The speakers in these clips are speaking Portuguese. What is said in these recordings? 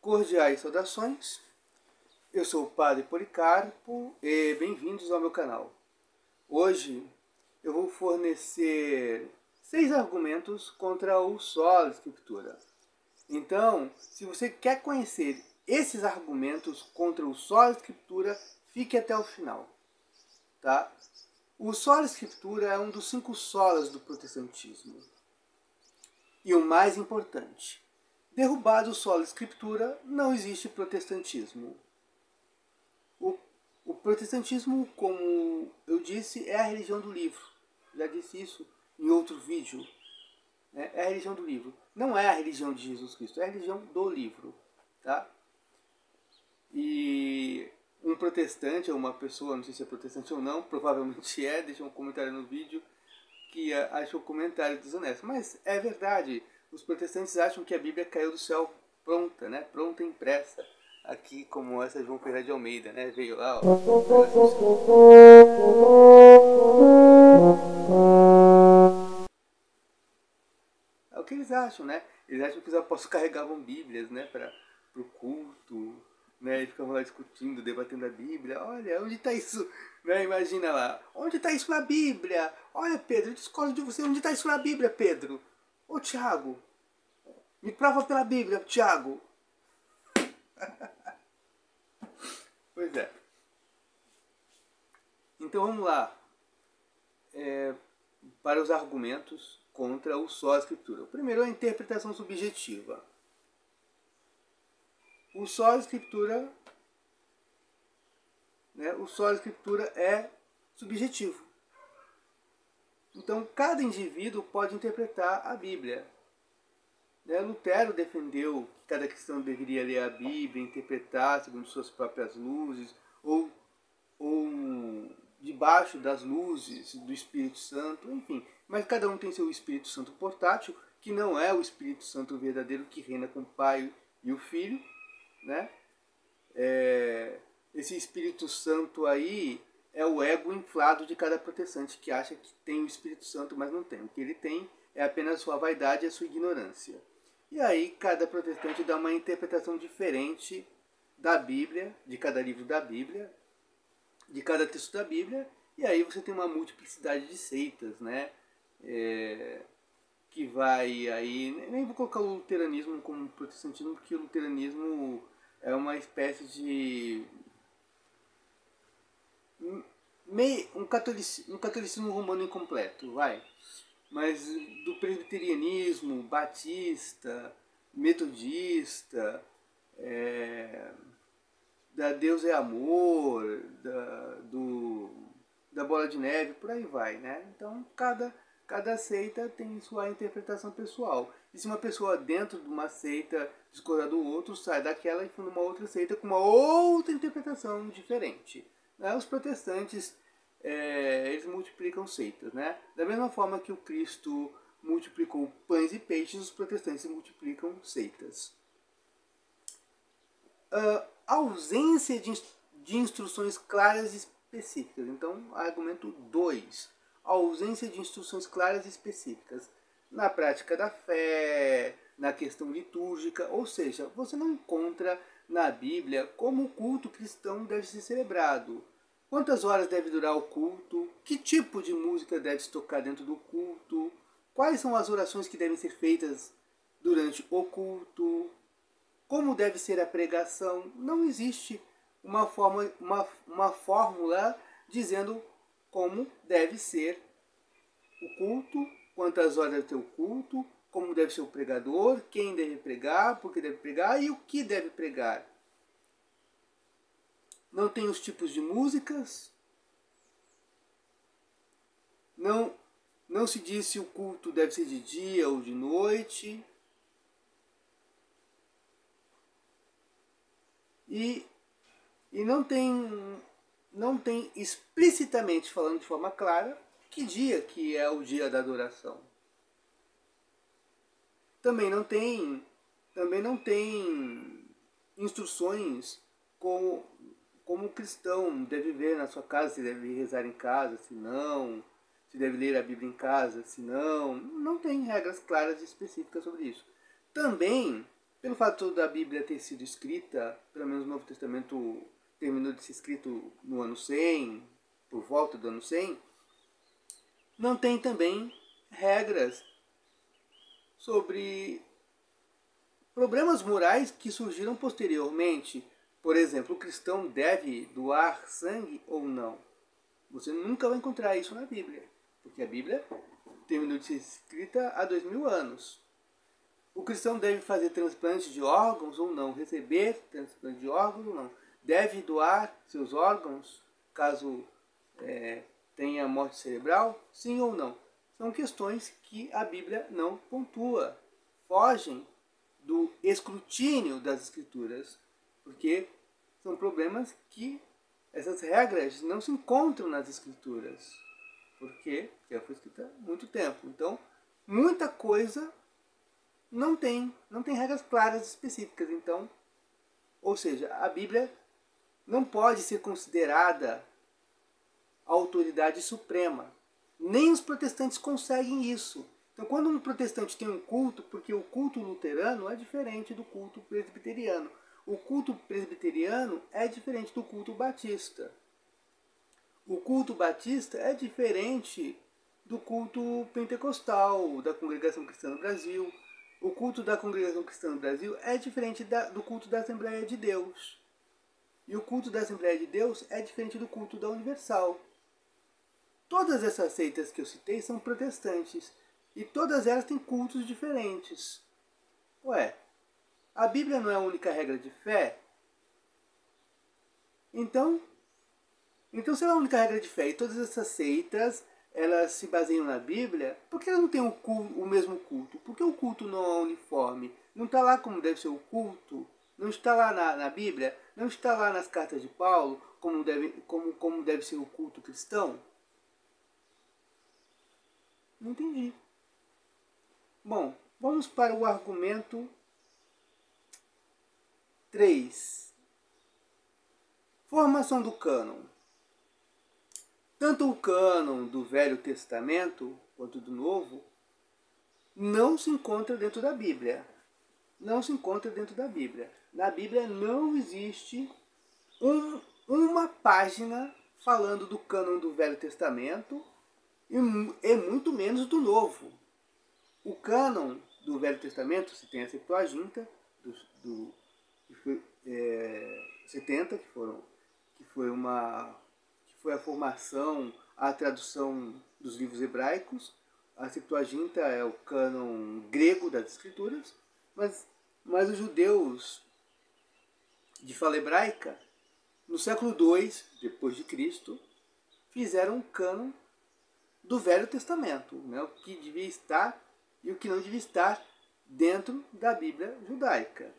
Cordiais saudações, eu sou o Padre Policarpo e bem-vindos ao meu canal. Hoje eu vou fornecer 6 argumentos contra o Sola Escritura. Então, se você quer conhecer esses argumentos contra o Sola Escritura, fique até o final. Tá? O Sola Escritura é um dos 5 solas do protestantismo. E o mais importante, derrubado o Sola Escritura, não existe protestantismo. O protestantismo, como eu disse, é a religião do livro. Já disse isso em outro vídeo. É a religião do livro. Não é a religião de Jesus Cristo, é a religião do livro. Tá? E um protestante, ou uma pessoa, não sei se é protestante ou não, provavelmente é, deixa um comentário no vídeo, que acha o comentário desonesto. Mas é verdade, os protestantes acham que a Bíblia caiu do céu pronta, né? Pronta, impressa. Aqui, como essa João Ferreira de Almeida, né? Veio lá, ó. É o que eles acham, né? Eles acham que os apóstolos carregavam Bíblias, né? Para o culto, né? E ficavam lá discutindo, debatendo a Bíblia. Olha, onde está isso? Né? Imagina lá. Onde está isso na Bíblia? Olha, Pedro, eu discordo de você. Onde está isso na Bíblia, Pedro? Ô, Tiago, me prova pela Bíblia, Tiago. Pois é. Então vamos lá. Para os argumentos contra o Sola Escritura. O primeiro é a interpretação subjetiva. O Sola Escritura, né, o Sola Escritura é subjetivo. Então cada indivíduo pode interpretar a Bíblia. Lutero defendeu que cada cristão deveria ler a Bíblia, interpretar segundo suas próprias luzes, ou debaixo das luzes do Espírito Santo, enfim. Mas cada um tem seu Espírito Santo portátil, que não é o Espírito Santo verdadeiro que reina com o Pai e o Filho. Né? Esse Espírito Santo aí é o ego inflado de cada protestante que acha que tem o Espírito Santo, mas não tem. O que ele tem é apenas sua vaidade e a sua ignorância. E aí cada protestante dá uma interpretação diferente da Bíblia, de cada livro da Bíblia, de cada texto da Bíblia, e aí você tem uma multiplicidade de seitas, né? Que vai aí... Nem vou colocar o luteranismo como protestantismo, porque o luteranismo é uma espécie de... um catolicismo romano incompleto, vai. Mas do presbiterianismo, batista, metodista, da Deus é Amor, da Bola de Neve, por aí vai, né? Então cada seita tem sua interpretação pessoal. E se uma pessoa dentro de uma seita discordar do outro, sai daquela e funda uma outra seita com uma outra interpretação diferente. Né? Os protestantes, eles multiplicam seitas, né? Da mesma forma que o Cristo multiplicou pães e peixes, os protestantes multiplicam seitas. Ausência de instruções claras e específicas. Então, argumento 2. Ausência de instruções claras e específicas na prática da fé, na questão litúrgica, ou seja, você não encontra na Bíblia como o culto cristão deve ser celebrado. Quantas horas deve durar o culto? Que tipo de música deve se tocar dentro do culto? Quais são as orações que devem ser feitas durante o culto? Como deve ser a pregação? Não existe uma fórmula dizendo como deve ser o culto, quantas horas deve ter o culto, como deve ser o pregador, quem deve pregar, por que deve pregar e o que deve pregar. Não tem os tipos de músicas. Não se diz se o culto deve ser de dia ou de noite. E não tem explicitamente falando de forma clara que dia que é o dia da adoração. Também não tem instruções como o cristão deve ver na sua casa, se deve rezar em casa, se não, se deve ler a Bíblia em casa, se não. Não tem regras claras e específicas sobre isso. Também pelo fato da Bíblia ter sido escrita, pelo menos o Novo Testamento terminou de ser escrito no ano 100, por volta do ano 100, não tem também regras sobre problemas morais que surgiram posteriormente. Por exemplo, o cristão deve doar sangue ou não? Você nunca vai encontrar isso na Bíblia, porque a Bíblia terminou de ser escrita há 2000 anos. O cristão deve fazer transplante de órgãos ou não? Receber transplante de órgãos ou não? Deve doar seus órgãos caso tenha morte cerebral? Sim ou não? São questões que a Bíblia não pontua. Fogem do escrutínio das Escrituras, porque são problemas que essas regras não se encontram nas Escrituras, porque ela foi escrita há muito tempo. Então, muita coisa não tem regras claras específicas. Então, ou seja, a Bíblia não pode ser considerada a autoridade suprema. Nem os protestantes conseguem isso. Então, quando um protestante tem um culto, porque o culto luterano é diferente do culto presbiteriano. O culto presbiteriano é diferente do culto batista. O culto batista é diferente do culto pentecostal, da Congregação Cristã no Brasil. O culto da Congregação Cristã no Brasil é diferente do culto da Assembleia de Deus. E o culto da Assembleia de Deus é diferente do culto da Universal. Todas essas seitas que eu citei são protestantes. E todas elas têm cultos diferentes. Ué, a Bíblia não é a única regra de fé? Então, se ela é a única regra de fé e todas essas seitas elas se baseiam na Bíblia, por que elas não têm o mesmo culto? Por que o culto não é uniforme? Não está lá como deve ser o culto? Não está lá na Bíblia? Não está lá nas cartas de Paulo como deve ser o culto cristão? Não entendi. Bom, vamos para o argumento 3. Formação do cânon. Tanto o cânon do Velho Testamento quanto do Novo não se encontra dentro da Bíblia. Não se encontra dentro da Bíblia. Na Bíblia não existe uma página falando do cânon do Velho Testamento e muito menos do Novo. O cânon do Velho Testamento, se tem a Septuaginta, que foi 70, que foi a formação, a tradução dos livros hebraicos. A Septuaginta é o cânon grego das Escrituras, mas os judeus de fala hebraica, no século II depois de Cristo, fizeram um cânon do Velho Testamento, né? O que devia estar e o que não devia estar dentro da Bíblia judaica.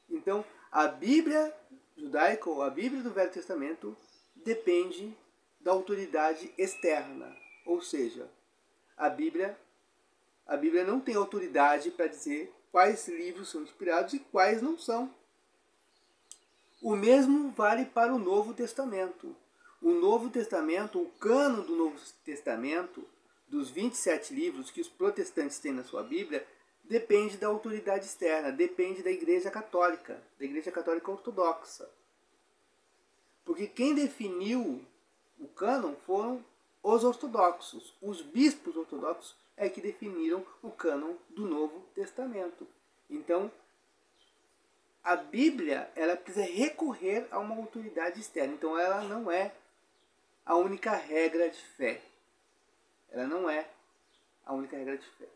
Então, a Bíblia judaica ou a Bíblia do Velho Testamento depende da autoridade externa, ou seja, a Bíblia não tem autoridade para dizer quais livros são inspirados e quais não são. O mesmo vale para o Novo Testamento. O Novo Testamento, o cânon do Novo Testamento, dos 27 livros que os protestantes têm na sua Bíblia, depende da autoridade externa, depende da Igreja Católica Ortodoxa. Porque quem definiu o cânon foram os ortodoxos. Os bispos ortodoxos é que definiram o cânon do Novo Testamento. Então, a Bíblia ela precisa recorrer a uma autoridade externa. Então, ela não é a única regra de fé. Ela não é a única regra de fé.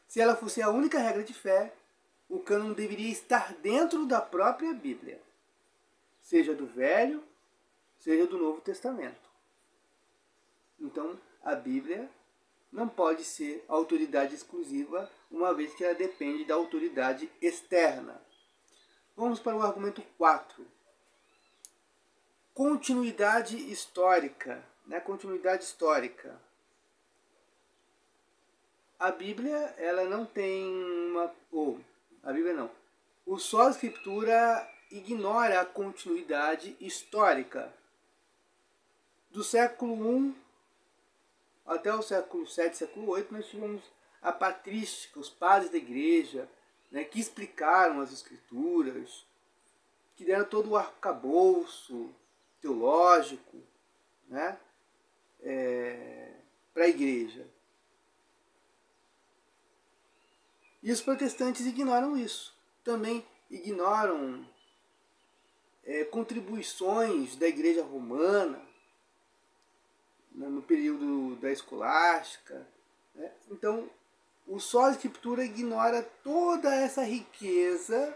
Se ela fosse a única regra de fé, o cânon deveria estar dentro da própria Bíblia, seja do Velho, seja do Novo Testamento. Então, a Bíblia não pode ser autoridade exclusiva, uma vez que ela depende da autoridade externa. Vamos para o argumento 4. Continuidade histórica. Continuidade histórica. A Bíblia, ela não tem a Bíblia não. O Sola Escritura ignora a continuidade histórica. Do século I até o século VII, século VIII, nós tivemos a patrística, os padres da igreja, né, que explicaram as escrituras, que deram todo o arcabouço teológico, né, para a igreja. E os protestantes ignoram isso. Também ignoram contribuições da igreja romana, né, no período da escolástica, né? Então, o Sola Escritura ignora toda essa riqueza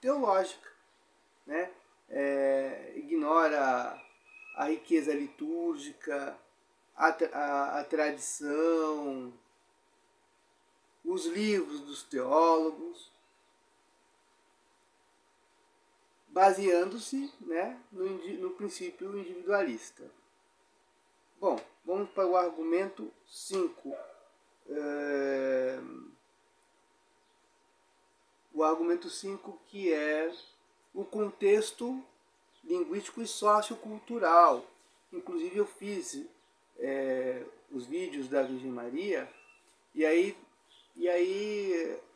teológica, né? Ignora a riqueza litúrgica, a tradição, os livros dos teólogos, baseando-se, né, no princípio individualista. Bom, vamos para o argumento 5. O argumento 5, que é o contexto linguístico e sociocultural. Inclusive eu fiz os vídeos da Virgem Maria, e aí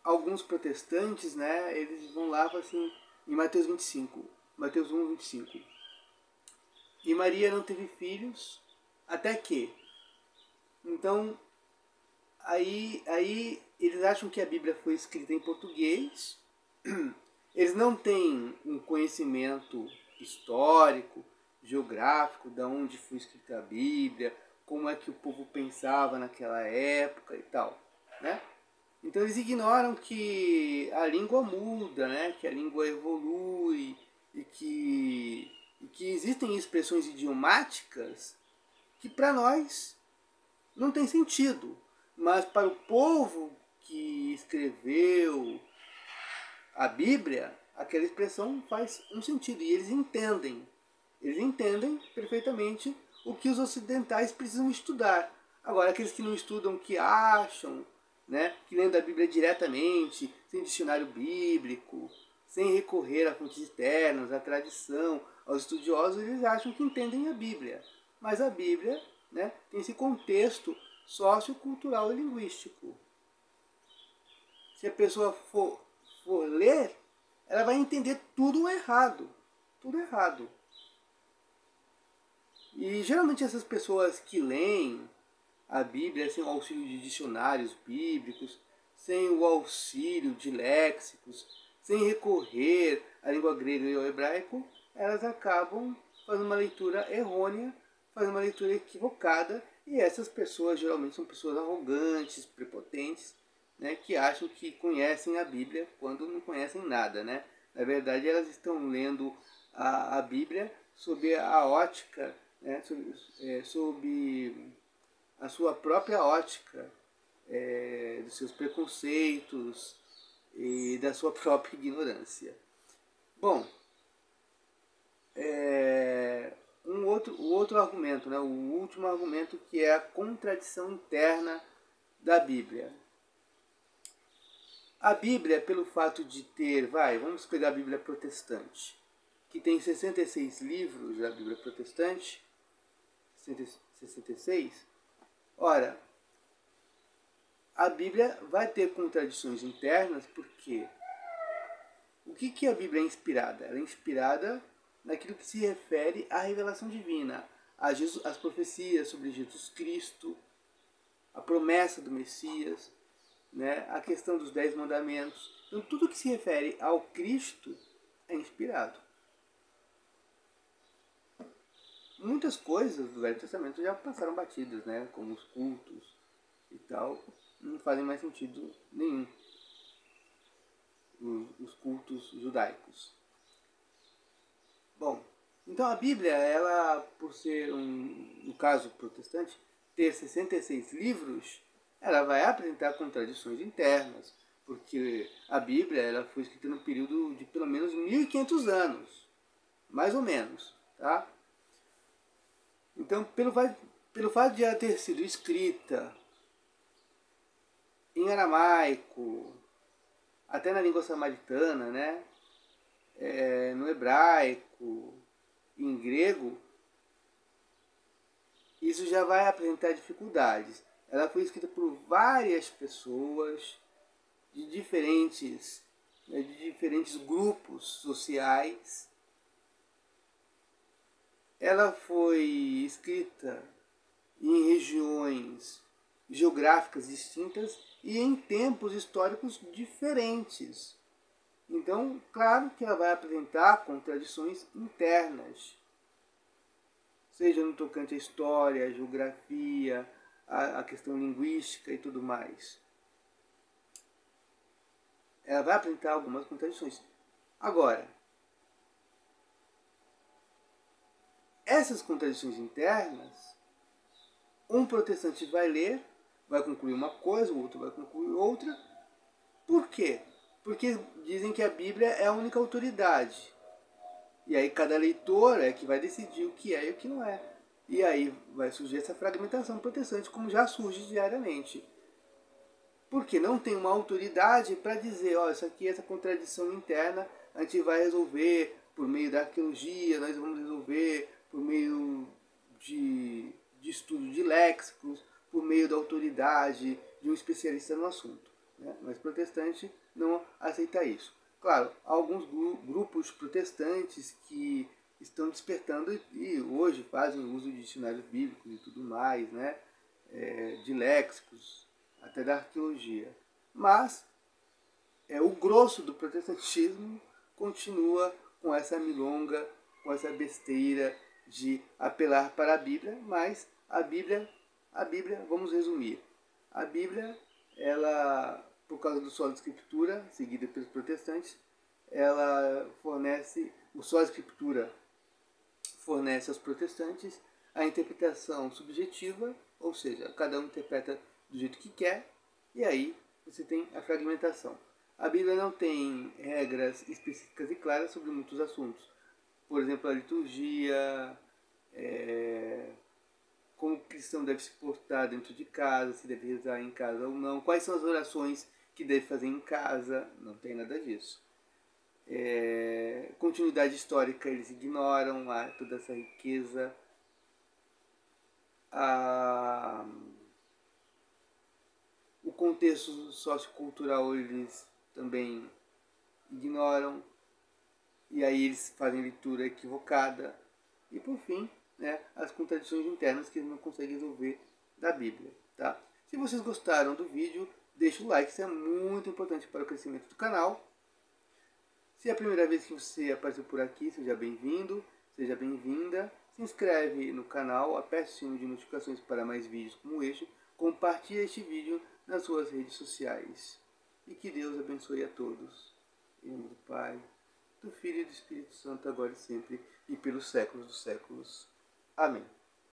alguns protestantes, né, eles vão lá e falam assim, em Mateus 25, Mateus 1, 25. E Maria não teve filhos, até que. Então, aí eles acham que a Bíblia foi escrita em português, eles não têm um conhecimento histórico, geográfico, de onde foi escrita a Bíblia, como é que o povo pensava naquela época e tal, né? Então eles ignoram que a língua muda, né? Que a língua evolui e que existem expressões idiomáticas que para nós não tem sentido, mas para o povo que escreveu a Bíblia, aquela expressão faz um sentido e eles entendem perfeitamente o que os ocidentais precisam estudar. Agora, aqueles que não estudam, que acham, né, que lendo a Bíblia diretamente, sem dicionário bíblico, sem recorrer a fontes externas, à tradição, aos estudiosos, eles acham que entendem a Bíblia. Mas a Bíblia, né, tem esse contexto sociocultural e linguístico. Se a pessoa for ler, ela vai entender tudo errado. Tudo errado. E geralmente essas pessoas que leem a Bíblia sem o auxílio de dicionários bíblicos, sem o auxílio de léxicos, sem recorrer à língua grega e ao hebraico, elas acabam fazendo uma leitura errônea, fazendo uma leitura equivocada, e essas pessoas geralmente são pessoas arrogantes, prepotentes, né, que acham que conhecem a Bíblia quando não conhecem nada, né? Na verdade, elas estão lendo a Bíblia sob a ótica, né, sob a sua própria ótica, dos seus preconceitos e da sua própria ignorância. Bom, o outro argumento, né, o último argumento, que é a contradição interna da Bíblia. A Bíblia, pelo fato de ter, vamos pegar a Bíblia protestante, que tem 66 livros, da Bíblia protestante, 66. Ora, a Bíblia vai ter contradições internas, porque o que a Bíblia é inspirada? Ela é inspirada naquilo que se refere à revelação divina, às profecias sobre Jesus Cristo, a promessa do Messias, né, a questão dos 10 mandamentos. Então, tudo que se refere ao Cristo é inspirado. Muitas coisas do Velho Testamento já passaram batidas, né, como os cultos e tal, não fazem mais sentido nenhum. Os cultos judaicos. Bom, então a Bíblia, ela, por ser, no caso protestante, ter 66 livros, ela vai apresentar contradições internas, porque a Bíblia, ela foi escrita num período de pelo menos 1500 anos, mais ou menos, tá? Então, pelo fato de ela ter sido escrita em aramaico, até na língua samaritana, né, no hebraico, em grego, isso já vai apresentar dificuldades. Ela foi escrita por várias pessoas, diferentes grupos sociais. Ela foi escrita em regiões geográficas distintas e em tempos históricos diferentes. Então, claro que ela vai apresentar contradições internas, seja no tocante à história, à geografia, à questão linguística e tudo mais. Ela vai apresentar algumas contradições. Agora, essas contradições internas, um protestante vai ler, vai concluir uma coisa, o outro vai concluir outra. Por quê? Porque dizem que a Bíblia é a única autoridade. E aí cada leitor é que vai decidir o que é e o que não é. E aí vai surgir essa fragmentação protestante, como já surge diariamente. Porque não tem uma autoridade para dizer, ó, isso aqui, essa contradição interna, a gente vai resolver por meio da arqueologia, nós vamos resolver por meio de estudo de léxicos, por meio da autoridade de um especialista no assunto. Né? Mas protestante não aceita isso. Claro, há alguns grupos protestantes que estão despertando e hoje fazem uso de dicionários bíblicos e tudo mais, né? De léxicos, até da arqueologia. Mas o grosso do protestantismo continua com essa milonga, com essa besteira de apelar para a Bíblia, mas a Bíblia, vamos resumir, a Bíblia, ela, por causa do Sola Escritura, seguida pelos protestantes, ela fornece, o Sola Escritura fornece aos protestantes a interpretação subjetiva, ou seja, cada um interpreta do jeito que quer, e aí você tem a fragmentação. A Bíblia não tem regras específicas e claras sobre muitos assuntos. Por exemplo, a liturgia, como o cristão deve se portar dentro de casa, se deve rezar em casa ou não, quais são as orações que deve fazer em casa, não tem nada disso. Continuidade histórica eles ignoram, toda essa riqueza. O contexto sociocultural eles também ignoram, e aí eles fazem leitura equivocada. E por fim, né, as contradições internas que eles não conseguem resolver da Bíblia. Tá? Se vocês gostaram do vídeo, deixa o like, isso é muito importante para o crescimento do canal. Se é a primeira vez que você apareceu por aqui, seja bem-vindo, seja bem-vinda. Se inscreve no canal, aperte o sino de notificações para mais vídeos como este. Compartilhe este vídeo nas suas redes sociais. E que Deus abençoe a todos. Em nome do Pai, do Filho e do Espírito Santo, agora e sempre, e pelos séculos dos séculos. Amém.